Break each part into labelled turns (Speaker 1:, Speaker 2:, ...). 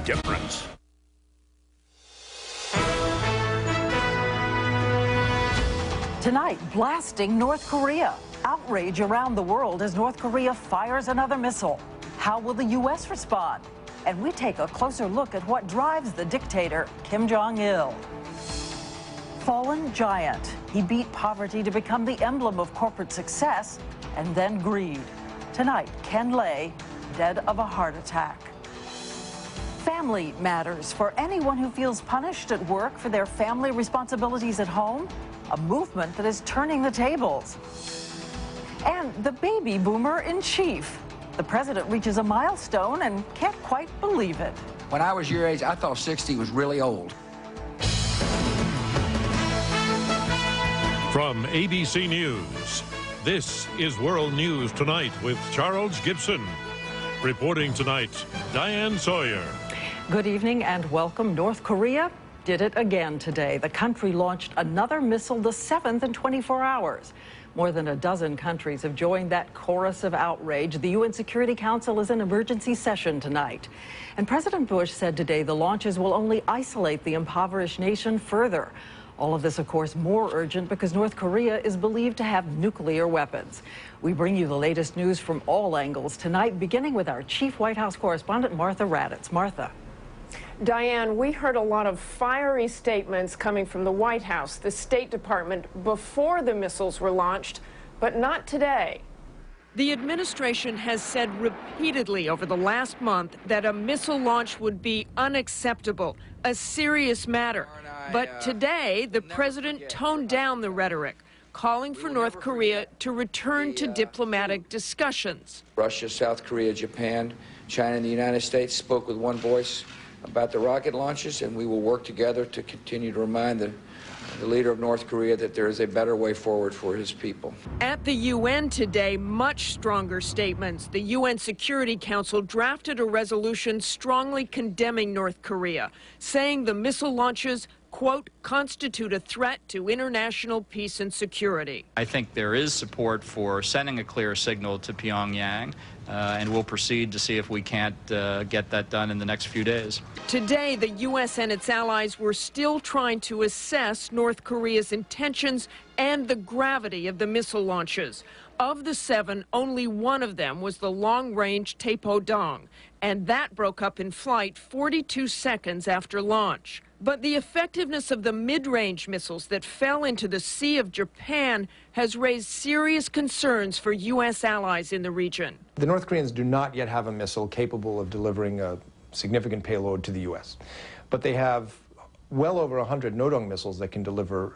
Speaker 1: difference.
Speaker 2: Tonight, blasting North Korea. Outrage around the world as North Korea fires another missile. How will the U.S. respond? And we take a closer look at what drives the dictator, Kim Jong-il. Fallen giant. He beat poverty to become the emblem of corporate success and then greed. Tonight, Ken Lay, dead of a heart attack. Family matters for anyone who feels punished at work for their family responsibilities at home. A movement that is turning the tables. And the baby boomer in chief. The president reaches a milestone and can't quite believe it.
Speaker 3: When I was your age, I thought 60 was really old.
Speaker 4: From ABC News, this is World News Tonight with Charles Gibson. Reporting tonight, Diane Sawyer.
Speaker 2: Good evening and welcome. North Korea did it again today. The country launched another missile, the 7th in 24 hours. More than a dozen countries have joined that chorus of outrage. The UN Security Council is in emergency session tonight. And President Bush said today the launches will only isolate the impoverished nation further. All of this, of course, more urgent because North Korea is believed to have nuclear weapons. We bring you the latest news from all angles tonight, beginning with our chief White House correspondent, Martha Raddatz. Martha.
Speaker 5: Diane, we heard a lot of fiery statements coming from the White House, the State Department, before the missiles were launched, but not today.
Speaker 6: The administration has said repeatedly over the last month that a missile launch would be unacceptable, a serious matter. But today, the president toned down the rhetoric, calling for North Korea to return to diplomatic discussions.
Speaker 3: Russia, South Korea, Japan, China, and the United States spoke with one voice about the rocket launches, and we will work together to continue to remind the leader of North Korea that there is a better way forward for his people.
Speaker 6: At the UN today, much stronger statements. The UN Security Council drafted a resolution strongly condemning North Korea, saying the missile launches, quote, constitute a threat to international peace and security.
Speaker 7: I think there is support for sending a clear signal to Pyongyang, and we'll proceed to see if we can't get that done in the next few days.
Speaker 6: Today, the U.S. and its allies were still trying to assess North Korea's intentions and the gravity of the missile launches. Of the 7, only one of them was the long-range Taepodong, and that broke up in flight 42 seconds after launch. But the effectiveness of the mid-range missiles that fell into the Sea of Japan has raised serious concerns for U.S. allies in the region.
Speaker 8: The North Koreans do not yet have a missile capable of delivering a significant payload to the U.S., but they have well over 100 Nodong missiles that can deliver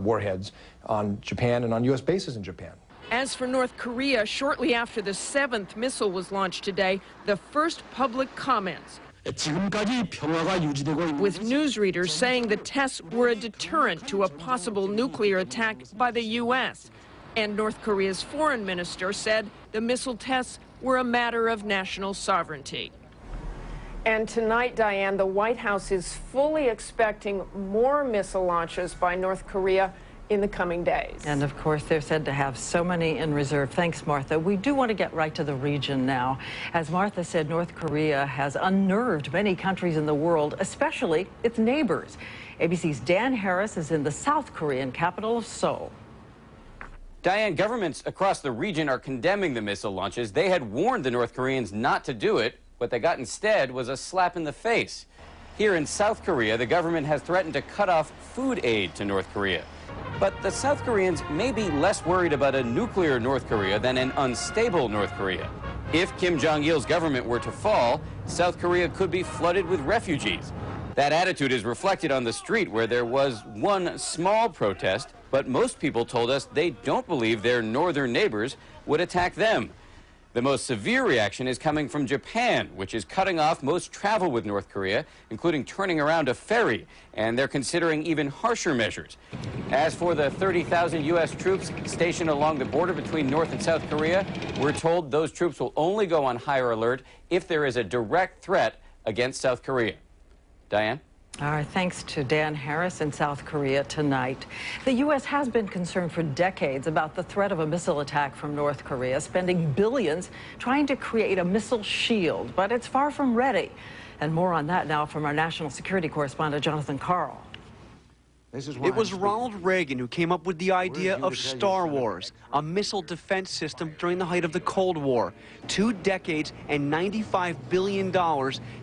Speaker 8: warheads on Japan and on U.S. bases in Japan.
Speaker 6: As for North Korea, shortly after the 7th missile was launched today, the first public comments, with newsreaders saying the tests were a deterrent to a possible nuclear attack by the U.S. And North Korea's foreign minister said the missile tests were a matter of national sovereignty.
Speaker 5: And tonight, Diane, the White House is fully expecting more missile launches by North Korea in the coming days.
Speaker 2: And of course, they're said to have so many in reserve. Thanks, Martha. We do want to get right to the region now. As Martha said, North Korea has unnerved many countries in the world, especially its neighbors. ABC's Dan Harris is in the South Korean capital of Seoul.
Speaker 9: Diane, governments across the region are condemning the missile launches. They had warned the North Koreans not to do it. What they got instead was a slap in the face. Here in South Korea, the government has threatened to cut off food aid to North Korea. But the South Koreans may be less worried about a nuclear North Korea than an unstable North Korea. If Kim Jong-il's government were to fall, South Korea could be flooded with refugees. That attitude is reflected on the street where there was one small protest, but most people told us they don't believe their northern neighbors would attack them. The most severe reaction is coming from Japan, which is cutting off most travel with North Korea, including turning around a ferry, and they're considering even harsher measures. As for the 30,000 U.S. troops stationed along the border between North and South Korea, we're told those troops will only go on higher alert if there is a direct threat against South Korea. Diane?
Speaker 2: All right, thanks to Dan Harris in South Korea tonight. The U.S. has been concerned for decades about the threat of a missile attack from North Korea, spending billions trying to create a missile shield, but it's far from ready. And more on that now from our national security correspondent, Jonathan Karl.
Speaker 1: It was Ronald Reagan who came up with the idea of Star Wars, a missile defense system during the height of the Cold War. 2 decades and $95 billion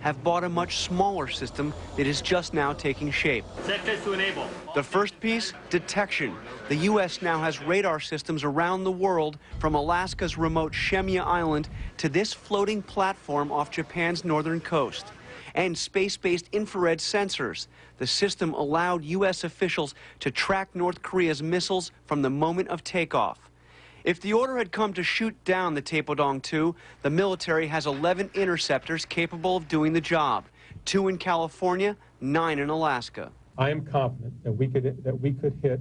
Speaker 1: have bought a much smaller system that is just now taking shape.
Speaker 10: To enable.
Speaker 1: The first piece, detection. The U.S. now has radar systems around the world, from Alaska's remote Shemya Island to this floating platform off Japan's northern coast. And space-based infrared sensors. The system allowed U.S. officials to track North Korea's missiles from the moment of takeoff. If the order had come to shoot down the Taepodong-2, the military has 11 interceptors capable of doing the job. 2 in California, 9 in Alaska.
Speaker 11: I am confident that we could hit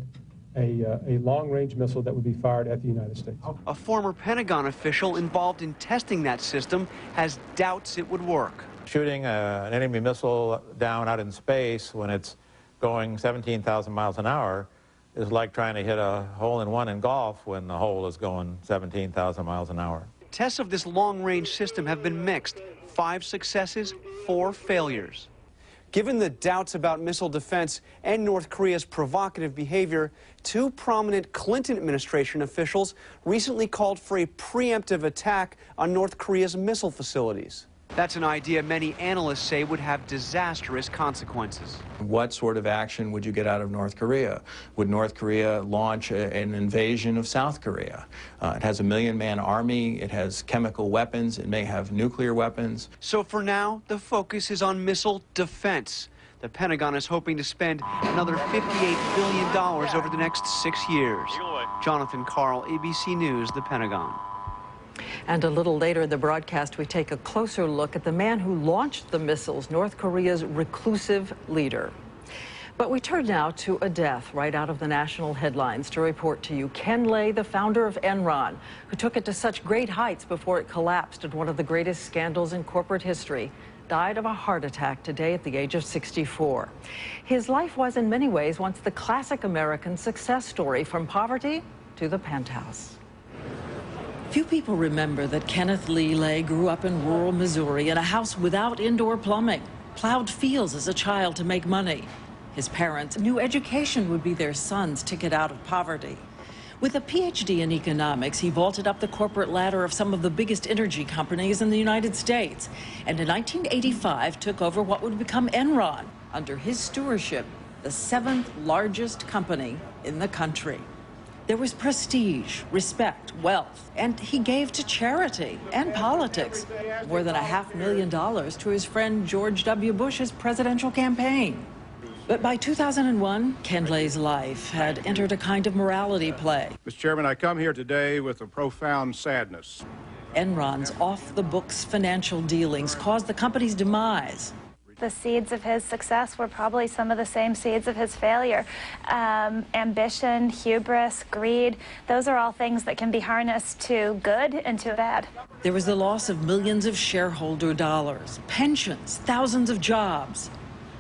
Speaker 11: a long-range missile that would be fired at the United States.
Speaker 1: A former Pentagon official involved in testing that system has doubts it would work.
Speaker 12: Shooting an enemy missile down out in space when it's going 17,000 miles an hour is like trying to hit a hole-in-one in golf when the hole is going 17,000 miles an hour.
Speaker 1: Tests of this long-range system have been mixed. 5 successes, 4 failures. Given the doubts about missile defense and North Korea's provocative behavior, 2 prominent Clinton administration officials recently called for a preemptive attack on North Korea's missile facilities. That's an idea many analysts say would have disastrous consequences.
Speaker 13: What sort of action would you get out of North Korea? Would North Korea launch an invasion of South Korea? It has a 1 million-man army. It has chemical weapons. It may have nuclear weapons.
Speaker 1: So for now, the focus is on missile defense. The Pentagon is hoping to spend another $58 billion over the next 6 years. Jonathan Karl, ABC News, the Pentagon.
Speaker 2: And a little later in the broadcast, we take a closer look at the man who launched the missiles, North Korea's reclusive leader. But we turn now to a death right out of the national headlines to report to you. Ken Lay, the founder of Enron, who took it to such great heights before it collapsed in one of the greatest scandals in corporate history, died of a heart attack today at the age of 64. His life was in many ways once the classic American success story, from poverty to the penthouse. Few people remember that Kenneth Lee Lay grew up in rural Missouri in a house without indoor plumbing, plowed fields as a child to make money. His parents knew education would be their son's ticket out of poverty. With a PhD in economics, he vaulted up the corporate ladder of some of the biggest energy companies in the United States, and in 1985 took over what would become Enron, under his stewardship, the 7th largest company in the country. There was prestige, respect, wealth, and he gave to charity and politics more than $500,000 to his friend George W. Bush's presidential campaign. But by 2001, Ken Lay's life had entered a kind of morality play.
Speaker 14: Mr. Chairman, I come here today with a profound sadness.
Speaker 2: Enron's off-the-books financial dealings caused the company's demise.
Speaker 15: The seeds of his success were probably some of the same seeds of his failure. Ambition, hubris, greed, those are all things that can be harnessed to good and to bad.
Speaker 2: There was the loss of millions of shareholder dollars, pensions, thousands of jobs.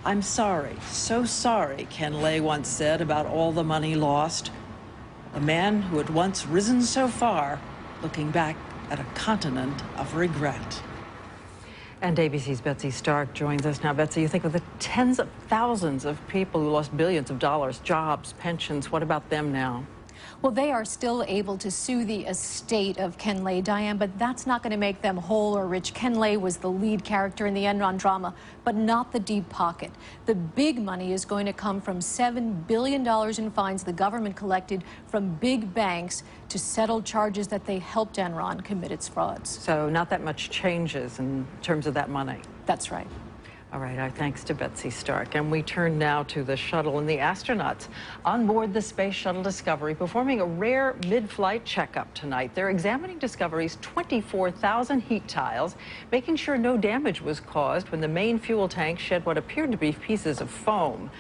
Speaker 2: I'm sorry, so sorry, Ken Lay once said about all the money lost. A man who had once risen so far, looking back at a continent of regret. And ABC's Betsy Stark joins us now. Betsy, you think of the tens of thousands of people who lost billions of dollars, jobs, pensions. What about them now?
Speaker 16: Well, they are still able to sue the estate of Ken Lay, Diane, but that's not going to make them whole or rich. Ken Lay was the lead character in the Enron drama, but not the deep pocket. The big money is going to come from $7 billion in fines the government collected from big banks to settle charges that they helped Enron commit its frauds.
Speaker 2: So not that much changes in terms of that money.
Speaker 16: That's right.
Speaker 2: All right, our thanks to Betsy Stark. And we turn now to the shuttle and the astronauts on board the Space Shuttle Discovery performing a rare mid-flight checkup tonight. They're examining Discovery's 24,000 heat tiles, making sure no damage was caused when the main fuel tank shed what appeared to be pieces of foam.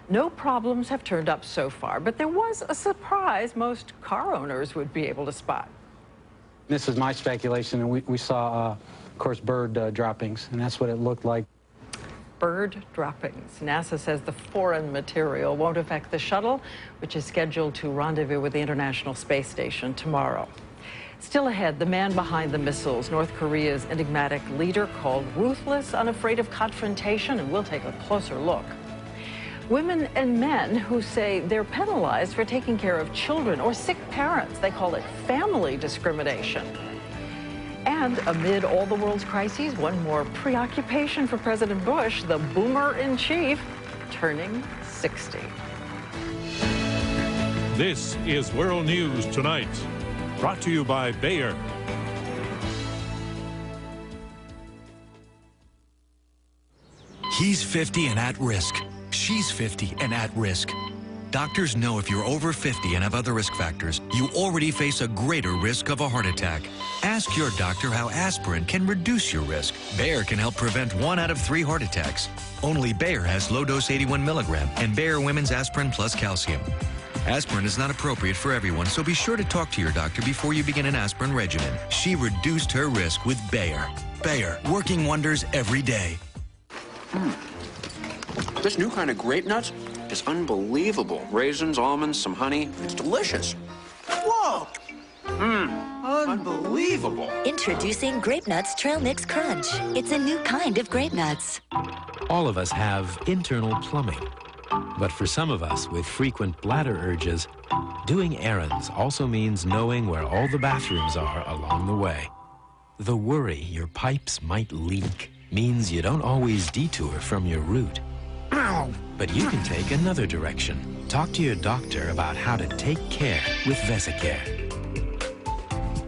Speaker 2: No problems have turned up so far, but there was a surprise most car owners would be able to spot.
Speaker 17: This is my speculation, and we saw, of course, bird droppings, and that's what it looked like.
Speaker 2: bird droppings. NASA says the foreign material won't affect the shuttle, which is scheduled to rendezvous with the International Space Station tomorrow. Still ahead, the man behind the missiles, North Korea's enigmatic leader called ruthless, unafraid of confrontation, and we'll take a closer look. Women and men who say they're penalized for taking care of children or sick parents. They call it family discrimination. And amid all the world's crises, one more preoccupation for President Bush, the boomer-in-chief turning 60.
Speaker 4: This is World News Tonight, brought to you by Bayer.
Speaker 10: He's 50 and at risk. She's 50 and at risk. Doctors know if you're over 50 and have other risk factors, you already face a greater risk of a heart attack. Ask your doctor how aspirin can reduce your risk. Bayer can help prevent 1 out of 3 heart attacks. Only Bayer has low-dose 81 milligram and Bayer Women's Aspirin Plus Calcium. Aspirin is not appropriate for everyone, so be sure to talk to your doctor before you begin an aspirin regimen. She reduced her risk with Bayer. Bayer, working wonders every day.
Speaker 17: This new kind of grape nuts is unbelievable. Raisins, almonds, some honey. It's delicious. Whoa! Unbelievable.
Speaker 18: Introducing Grape Nuts Trail Mix Crunch. It's a new kind of grape nuts.
Speaker 19: All of us have internal plumbing. But for some of us with frequent bladder urges, doing errands also means knowing where all the bathrooms are along the way. The worry your pipes might leak means you don't always detour from your route. But you can take another direction. Talk to your doctor about how to take care with Vesicare.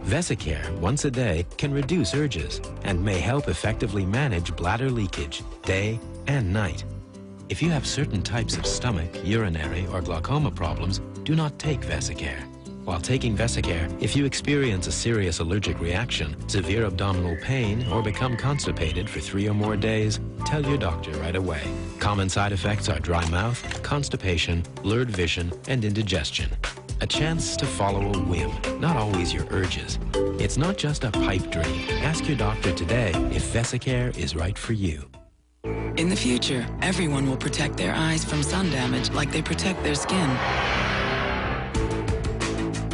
Speaker 19: Vesicare, once a day, can reduce urges and may help effectively manage bladder leakage, day and night. If you have certain types of stomach, urinary, or glaucoma problems, do not take Vesicare. While taking Vesicare, if you experience a serious allergic reaction, severe abdominal pain, or become constipated for 3 or more days, tell your doctor right away. Common side effects are dry mouth, constipation, blurred vision, and indigestion. A chance to follow a whim, not always your urges. It's not just a pipe dream. Ask your doctor today if Vesicare is right for you.
Speaker 20: In the future, everyone will protect their eyes from sun damage like they protect their skin.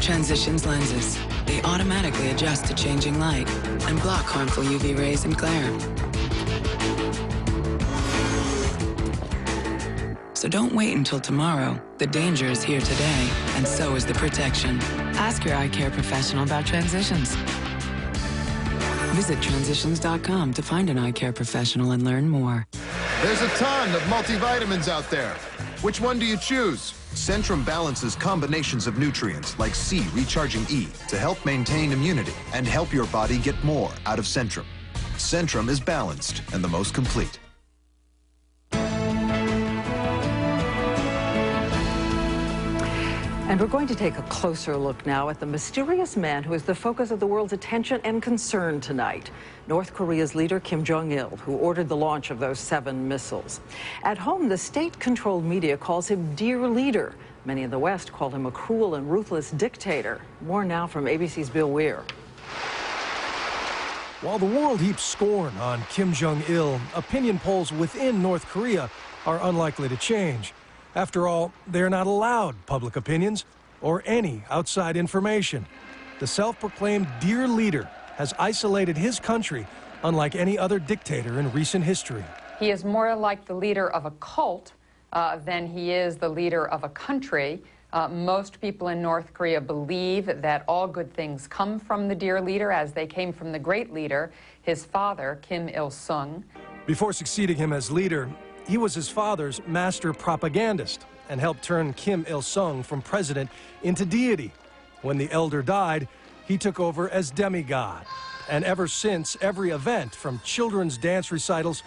Speaker 20: Transitions lenses. They automatically adjust to changing light and block harmful UV rays and glare. So don't wait until tomorrow. The danger is here today, and so is the protection. Ask your eye care professional about Transitions. Visit Transitions.com to find an eye care professional and learn more.
Speaker 21: There's a ton of multivitamins out there. Which one do you choose? Centrum balances combinations of nutrients like C recharging E to help maintain immunity and help your body get more out of Centrum. Centrum is balanced and the most complete.
Speaker 2: And we're going to take a closer look now at the mysterious man who is the focus of the world's attention and concern tonight. North Korea's leader, Kim Jong-il, who ordered the launch of those 7 missiles. At home, the state-controlled media calls him Dear Leader. Many in the West call him a cruel and ruthless dictator. More now from ABC's Bill Weir.
Speaker 22: While the world heaps scorn on Kim Jong-il, opinion polls within North Korea are unlikely to change. After all, they're not allowed public opinions or any outside information. The self-proclaimed Dear Leader has isolated his country unlike any other dictator in recent history.
Speaker 23: He is more like the leader of a cult than he is the leader of a country. Most people in North Korea believe that all good things come from the Dear Leader, as they came from the great leader, his father, Kim Il-sung.
Speaker 22: Before succeeding him as leader, he was his father's master propagandist and helped turn Kim Il-sung from president into deity. When the elder died, he took over as demigod. And ever since, every event, from children's dance recitals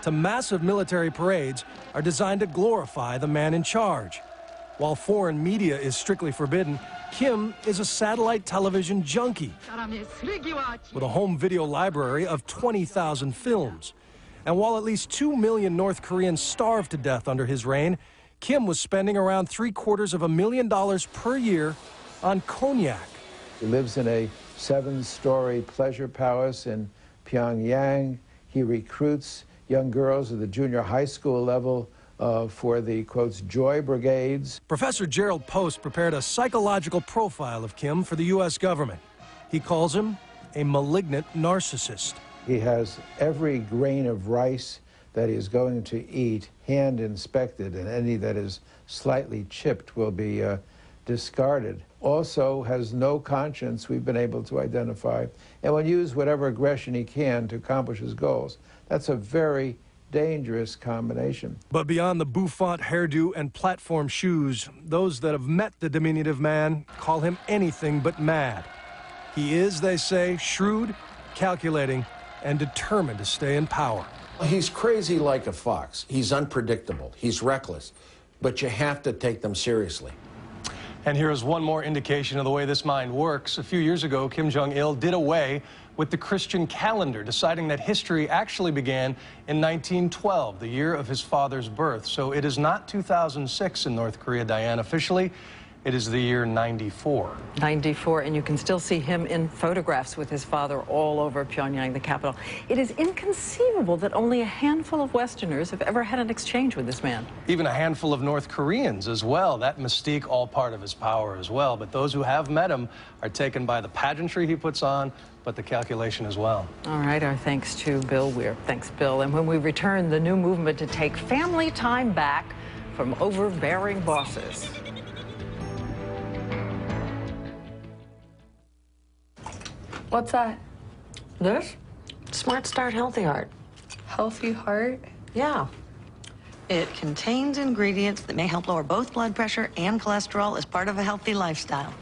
Speaker 22: to massive military parades, are designed to glorify the man in charge. While foreign media is strictly forbidden, Kim is a satellite television junkie with a home video library of 20,000 films. And while at least 2 million North Koreans starved to death under his reign, Kim was spending around $750,000 per year on cognac.
Speaker 24: He lives in a 7-story pleasure palace in Pyongyang. He recruits
Speaker 3: young girls at the junior high school level for the, quotes, Joy Brigades.
Speaker 22: Professor Gerald Post prepared a psychological profile of Kim for the U.S. government. He calls him a malignant narcissist.
Speaker 3: He has every grain of rice that he is going to eat hand inspected, and any that is slightly chipped will be discarded. Also has no conscience, we've been able to identify, and will use whatever aggression he can to accomplish his goals. That's a very dangerous combination.
Speaker 22: But beyond the bouffant hairdo and platform shoes, those that have met the diminutive man call him anything but mad. He is, they say, shrewd, calculating, and determined to stay in power.
Speaker 7: He's crazy like a fox. He's unpredictable. He's reckless. But you have to take them seriously.
Speaker 22: And here is one more indication of the way this mind works. A few years ago, Kim Jong-il did away with the Christian calendar, deciding that history actually began in 1912, the year of his father's birth. So it is not 2006 in North Korea, Diane. Officially, it is the year 94.
Speaker 2: 94, and you can still see him in photographs with his father all over Pyongyang, the capital. It is inconceivable that only a handful of Westerners have ever had an exchange with this man.
Speaker 22: Even a handful of North Koreans as well. That mystique, all part of his power as well. But those who have met him are taken by the pageantry he puts on, but the calculation as well.
Speaker 2: All right, our thanks to Bill Weir. Thanks, Bill. And when we return, the new movement to take family time back from overbearing bosses.
Speaker 8: What's that?
Speaker 2: This?
Speaker 8: Smart Start Healthy Heart.
Speaker 24: Healthy Heart?
Speaker 8: Yeah.
Speaker 24: It contains ingredients that may help lower both blood pressure and cholesterol as part of a healthy lifestyle.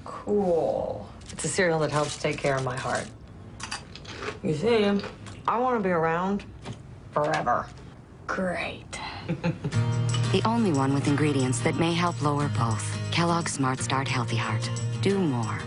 Speaker 8: Cool. It's a cereal that helps take care of my heart. You see, I want to be around forever.
Speaker 24: Great.
Speaker 25: The only one with ingredients that may help lower both. Kellogg's Smart Start Healthy Heart. Do more.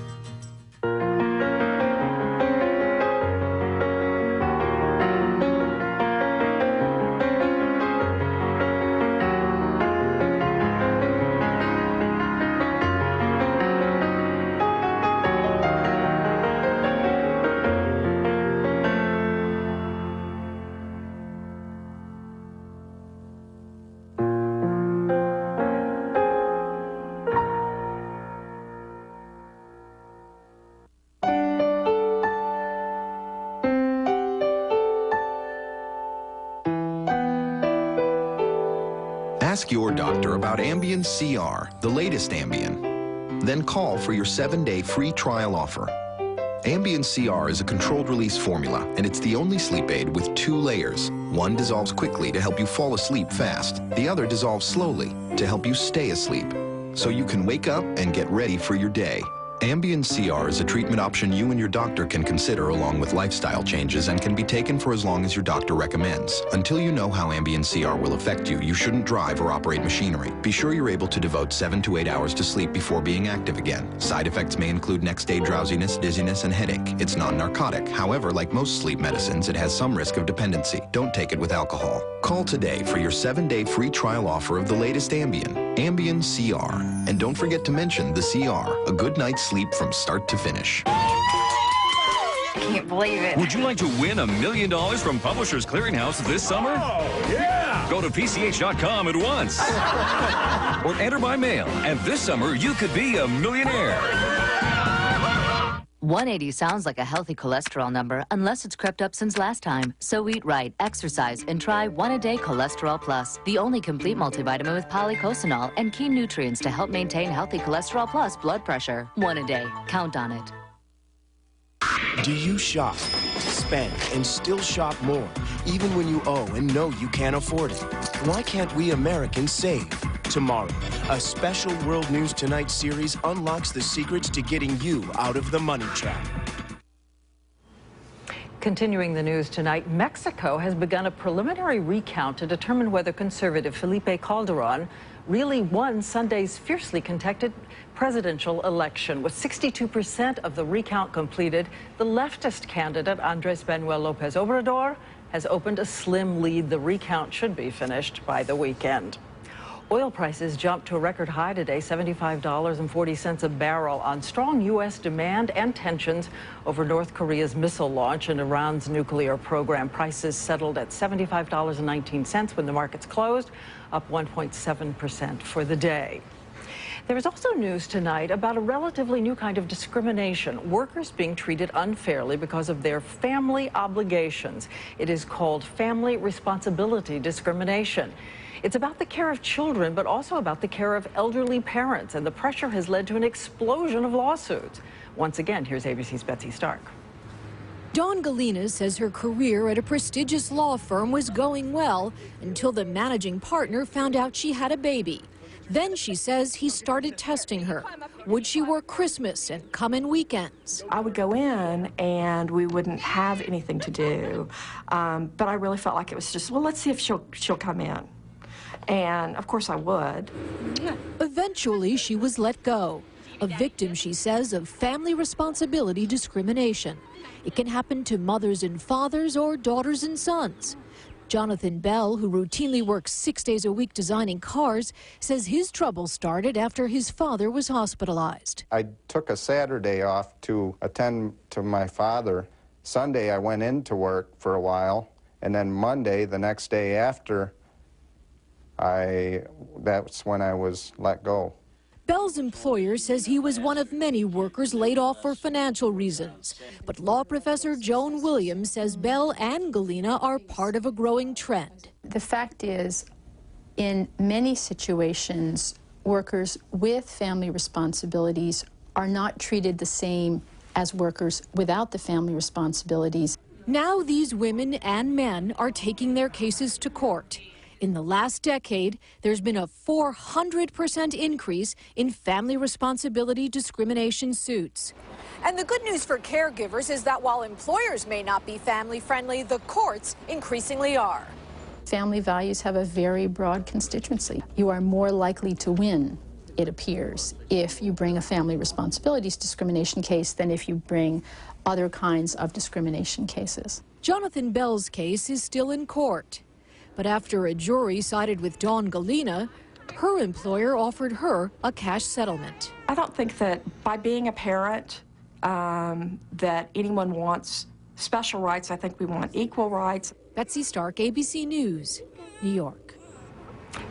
Speaker 21: Ask your doctor about Ambien CR, the latest Ambien. Then call for your 7-day free trial offer. Ambien CR is a controlled release formula, and it's the only sleep aid with 2 layers. One dissolves quickly to help you fall asleep fast. The other dissolves slowly to help you stay asleep, so you can wake up and get ready for your day. Ambien CR is a treatment option you and your doctor can consider along with lifestyle changes and can be taken for as long as your doctor recommends. Until you know how Ambien CR will affect you, you shouldn't drive or operate machinery. Be sure you're able to devote 7 to 8 hours to sleep before being active again. Side effects may include next-day drowsiness, dizziness, and headache. It's non-narcotic. However, like most sleep medicines, it has some risk of dependency. Don't take it with alcohol. Call today for your 7-day free trial offer of the latest Ambien, Ambien CR. And don't forget to mention the CR, a good night's sleep from start to finish.
Speaker 24: I can't believe it.
Speaker 26: Would you like to win $1 million from Publishers Clearinghouse this summer?
Speaker 27: Oh, yeah!
Speaker 26: Go to PCH.com at once. Or enter by mail, and this summer you could be a millionaire.
Speaker 18: 180 sounds like a healthy cholesterol number unless it's crept up since last time. So eat right, exercise, and try 1-A-Day Cholesterol Plus, the only complete multivitamin with polycosanol and key nutrients to help maintain healthy cholesterol plus blood pressure. 1-A-Day. Count on it.
Speaker 28: Do you shop, spend, and still shop more, even when you owe and know you can't afford it? Why can't we Americans save? Tomorrow, a special World News Tonight series unlocks the secrets to getting you out of the money trap.
Speaker 2: Continuing the news tonight, Mexico has begun a preliminary recount to determine whether conservative Felipe Calderon really won Sunday's fiercely contested presidential election. With 62% of the recount completed, the leftist candidate Andres Manuel Lopez Obrador has opened a slim lead. The recount should be finished by the weekend. Oil prices jumped to a record high today, $75.40 a barrel, on strong U.S. demand and tensions over North Korea's missile launch and Iran's nuclear program. Prices settled at $75.19 when the markets closed, up 1.7% for the day. There is also news tonight about a relatively new kind of discrimination, workers being treated unfairly because of their family obligations. It is called family responsibility discrimination. It's about the care of children, but also about the care of elderly parents, and the pressure has led to an explosion of lawsuits. Once again, here's ABC's Betsy Stark.
Speaker 1: Dawn Galena says her career at a prestigious law firm was going well until the managing partner found out she had a baby. Then she says he started testing her. Would she work Christmas and come in weekends?
Speaker 5: I would go in and we wouldn't have anything to do, but I really felt like it was just, well, let's see if she'll come in. And of course I would.
Speaker 1: Eventually she was let go. A victim, she says, of family responsibility discrimination. It can happen to mothers and fathers or daughters and sons. Jonathan Bell, who routinely works 6 days a week designing cars, says his trouble started after his father was hospitalized.
Speaker 6: I took a Saturday off to attend to my father. Sunday I went into work for a while, and then Monday, the next day after, that's when I was let go.
Speaker 1: Bell's employer says he was one of many workers laid off for financial reasons. But law professor Joan Williams says Bell and Galena are part of a growing trend.
Speaker 9: The fact is, in many situations, workers with family responsibilities are not treated the same as workers without the family responsibilities.
Speaker 1: Now these women and men are taking their cases to court. In the last decade, there's been a 400% increase in family responsibility discrimination suits.
Speaker 11: And the good news for caregivers is that while employers may not be family-friendly, the courts increasingly are.
Speaker 9: Family values have a very broad constituency. You are more likely to win, it appears, if you bring a family responsibilities discrimination case than if you bring other kinds of discrimination cases.
Speaker 1: Jonathan Bell's case is still in court. But after a jury sided with Dawn Galena, her employer offered her a cash settlement.
Speaker 5: I don't think that by being a parent that anyone wants special rights. I think we want equal rights.
Speaker 1: Betsy Stark, ABC News, New York.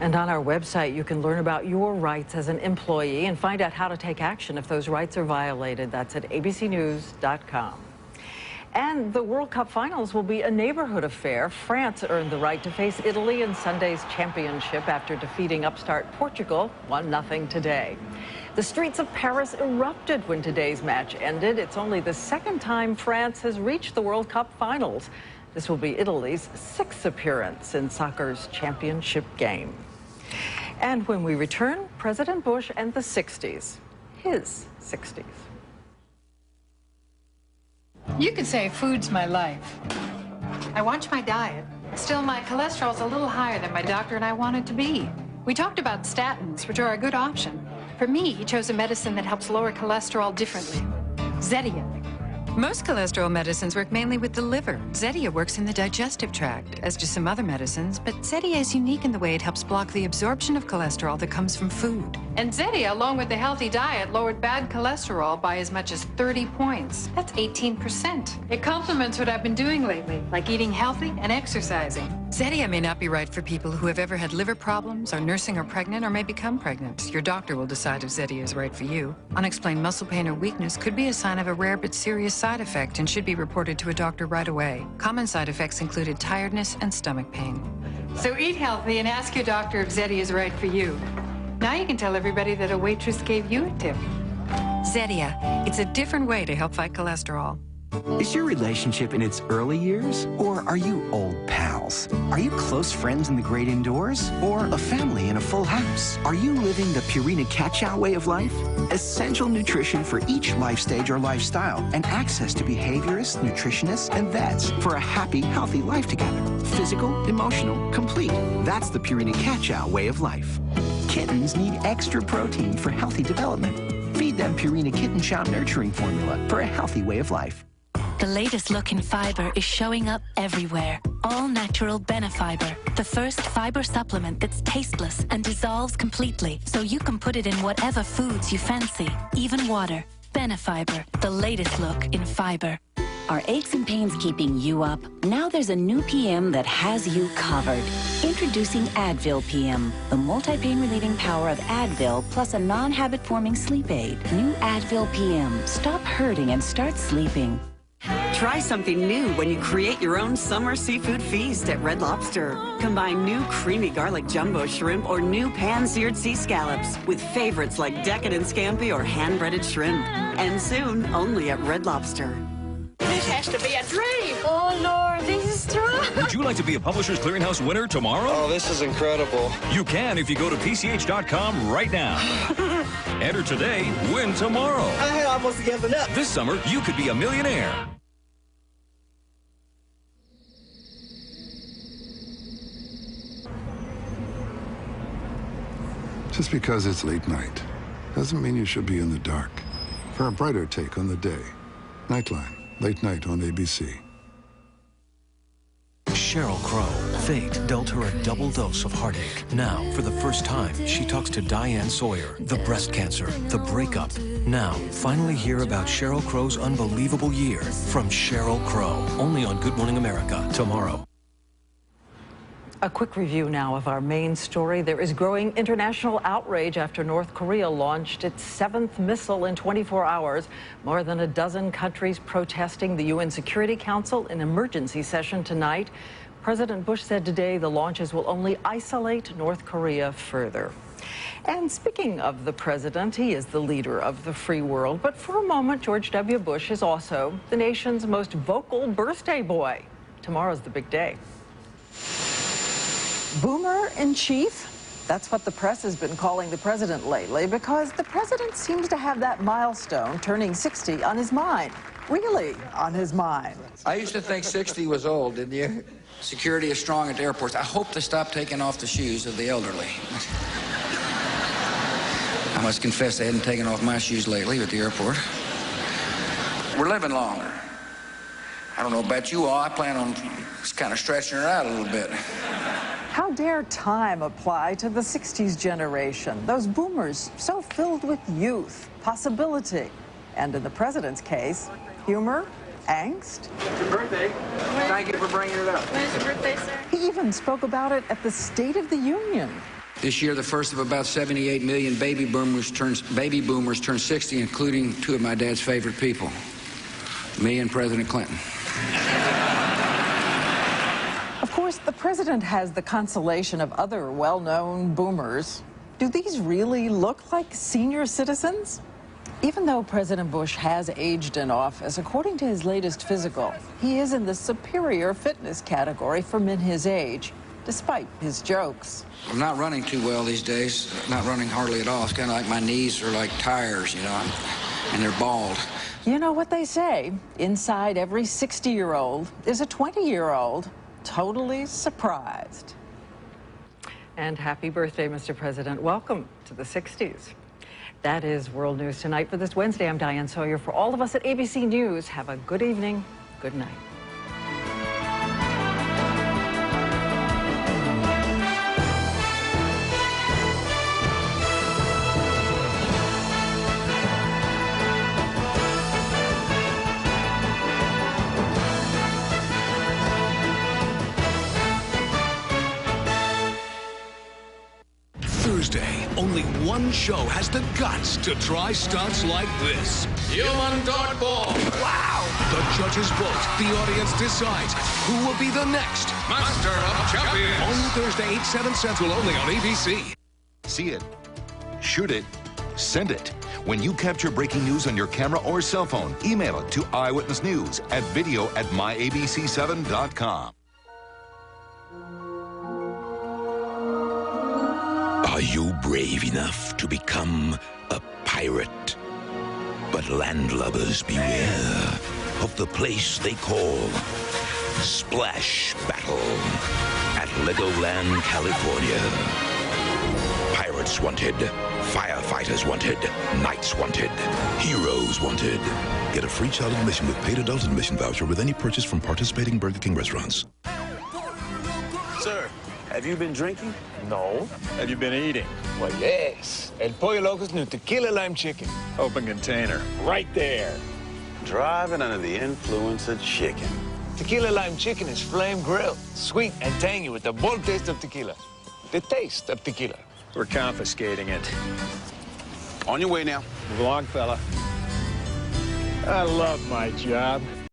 Speaker 2: And on our website, you can learn about your rights as an employee and find out how to take action if those rights are violated. That's at abcnews.com. And the World Cup finals will be a neighborhood affair. France earned the right to face Italy in Sunday's championship after defeating upstart Portugal 1-0 today. The streets of Paris erupted when today's match ended. It's only the second time France has reached the World Cup finals. This will be Italy's 6th appearance in soccer's championship game. And when we return, President Bush and the 60s, his 60s.
Speaker 12: You could say food's my life. I watch my diet. Still, my cholesterol's a little higher than my doctor and I want it to be. We talked about statins, which are a good option. For me, he chose a medicine that helps lower cholesterol differently. Zetia.
Speaker 13: Most cholesterol medicines work mainly with the liver. Zetia works in the digestive tract, as do some other medicines, but Zetia is unique in the way it helps block the absorption of cholesterol that comes from food.
Speaker 12: And Zetia, along with the healthy diet, lowered bad cholesterol by as much as 30 points. That's 18%. It complements what I've been doing lately, like eating healthy and exercising.
Speaker 13: Zetia may not be right for people who have ever had liver problems, are nursing or pregnant, or may become pregnant. Your doctor will decide if Zetia is right for you. Unexplained muscle pain or weakness could be a sign of a rare but serious side effect and should be reported to a doctor right away. Common side effects included tiredness and stomach pain.
Speaker 12: So eat healthy and ask your doctor if Zetia is right for you. Now you can tell everybody that a waitress gave you a tip.
Speaker 13: Zetia. It's a different way to help fight cholesterol.
Speaker 27: Is your relationship in its early years, or are you old pals? Are you close friends in the great indoors, or a family in a full house? Are you living the Purina Cat-Chow way of life? Essential nutrition for each life stage or lifestyle, and access to behaviorists, nutritionists, and vets for a happy, healthy life together. Physical, emotional, complete. That's the Purina Cat-Chow way of life. Kittens need extra protein for healthy development. Feed them Purina Kitten Chow Nurturing Formula for a healthy way of life.
Speaker 25: The
Speaker 4: latest look in fiber is showing up everywhere. All-natural Benefiber, the first fiber supplement that's tasteless and dissolves completely, so you can put it in whatever foods you fancy, even water. Benefiber, the latest look in fiber.
Speaker 10: Are aches and pains keeping you up? Now there's a new PM that has you covered. Introducing Advil PM, the multi-pain relieving power of Advil plus a non-habit forming sleep aid. New Advil PM. Stop hurting and start sleeping.
Speaker 14: Try something new when you create your own summer seafood feast at Red Lobster. Combine new creamy garlic jumbo shrimp or new pan-seared sea scallops with favorites like decadent scampi or hand-breaded shrimp. And soon, only at Red Lobster.
Speaker 15: This has to be a dream. Oh, Lord, this is true.
Speaker 26: Would you like to be a Publishers Clearinghouse winner tomorrow?
Speaker 16: Oh, this is incredible.
Speaker 26: You can if you go to PCH.com right now. Enter today, win tomorrow.
Speaker 15: I had almost given up.
Speaker 26: This summer, you could be a millionaire.
Speaker 17: Just because it's late night doesn't mean you should be in the dark. For a brighter take on the day, Nightline, late night on ABC.
Speaker 19: Sheryl Crow. Fate dealt her a double dose of heartache. Now, for the first time, she talks to Diane Sawyer. The breast cancer, the breakup. Now, finally hear about Sheryl Crow's unbelievable year from Sheryl Crow. Only on Good Morning America tomorrow.
Speaker 2: A quick review now of our main story. There is growing international outrage after North Korea launched its 7th missile in 24 hours. More than a dozen countries protesting the UN Security Council in emergency session tonight. President Bush said today the launches will only isolate North Korea further. And speaking of the president, he is the leader of the free world. But for a moment, George W. Bush is also the nation's most vocal birthday boy. Tomorrow's the big day. Boomer in chief? That's what the press has been calling the president lately, because the president seems to have that milestone, turning 60, on his mind. Really on his mind.
Speaker 20: I used to think 60 was old, didn't you? Security is strong at the airports. I hope they stop taking off the shoes of the elderly. I must confess they hadn't taken off my shoes lately at the airport. We're living longer. I don't know about you all. I plan on kind of stretching her out a little bit.
Speaker 2: How dare time apply to the 60s generation? Those boomers so filled with youth, possibility, and in the president's case, humor, angst.
Speaker 20: It's your birthday. Thank you for bringing it up.
Speaker 15: When is your birthday, sir?
Speaker 2: He even spoke about it at the State of the Union.
Speaker 20: This year, the first of about 78 million baby boomers turns 60, including two of my dad's favorite people, me and President Clinton.
Speaker 2: Of course, the president has the consolation of other well-known boomers. Do these really look like senior citizens? Even though President Bush has aged in office, according to his latest physical, he is in the superior fitness category for men his age, despite his jokes.
Speaker 20: I'm not running too well these days. Not running hardly at all. It's kind of like my knees are like tires, you know, and they're bald.
Speaker 2: You know what they say, inside every 60-year-old is a 20-year-old. Totally surprised. And happy birthday, Mr. President. Welcome to the 60s. That is World News Tonight for this Wednesday. I'm Diane Sawyer. For all of us at ABC News, have a good evening. Good night.
Speaker 29: Thursday, only one show has the guts to try stunts like this. Human dodgeball. Wow! The judges vote, the audience decides who will be the next Master of Champions. Only Thursday, 8, 7 Central, only on ABC.
Speaker 30: See it, shoot it, send it. When you capture breaking news on your camera or cell phone, email it to Eyewitness News at video@myabc7.com.
Speaker 31: Are you brave enough to become a pirate? But landlubbers beware of the place they call Splash Battle at Legoland, California. Pirates wanted, firefighters wanted, knights wanted, heroes wanted. Get a free child admission with paid adult admission voucher with any purchase from participating Burger King restaurants.
Speaker 3: Sir, have you been drinking? No. Have you been eating? Well, yes. El Pollo Loco's new tequila lime chicken. Open container. Right there. Driving under the influence of chicken. Tequila lime chicken is flame grilled, sweet and tangy with the bold taste of tequila. The taste of tequila. We're confiscating it. On your way now. Move along, fella. I love my job.